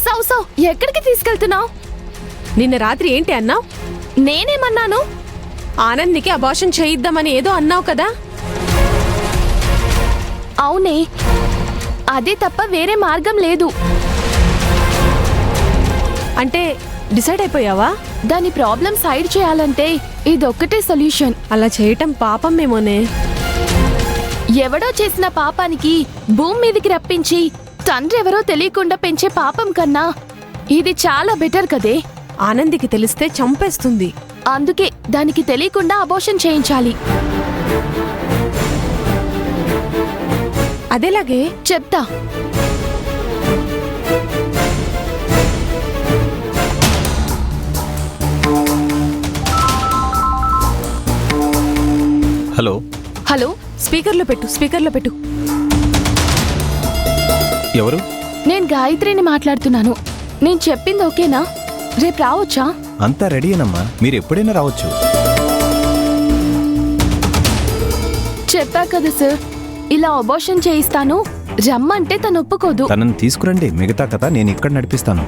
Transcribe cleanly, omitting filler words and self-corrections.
సౌ ఎక్కడికి తీసుకెళ్తున్నావు? నిన్న రాత్రి ఏంటి అన్నావు? నేనేమన్నాను? ఆనంద్కి అబార్షన్ చేయిద్దామని ఏదో అన్నావు కదా. అవునే, అదే తప్ప వేరే మార్గం లేదు. అంటే డిసైడ్ అయిపోయావా? దాని ప్రాబ్లం సైడ్ చేయాలంటే ఇదొక్కటే సొల్యూషన్. అలా చేయటం పాపమేమోనే. ఎవడో చేసిన పాపానికి భూమి మీదికి రప్పించి తండ్రి ఎవరో తెలియకుండా పెంచే పాపం కన్నా ఇది చాలా బెటర్ కదే. ఆనంద్కి తెలిస్తే చంపేస్తుంది. అందుకే దానికి తెలియకుండా అబార్షన్ చేయించాలి. అదేలాగే చెప్తా. హలో హలో, స్పీకర్లో పెట్టు. ఎవరు? నేను గాయత్రిని మాట్లాడుతున్నాను. నేను చెప్పింది ఓకేనా? రేపు రావచ్చా? అంతా రెడీయేనమ్మా, మీరు ఎప్పుడైనా రావచ్చు. చెప్పా కదా సార్, ఇలా అబార్షన్ చేయిస్తాను రమ్మంటే తను ఒప్పుకోదు. తనని తీసుకురండి, మిగతా కథ నేను ఇక్కడ నడిపిస్తాను.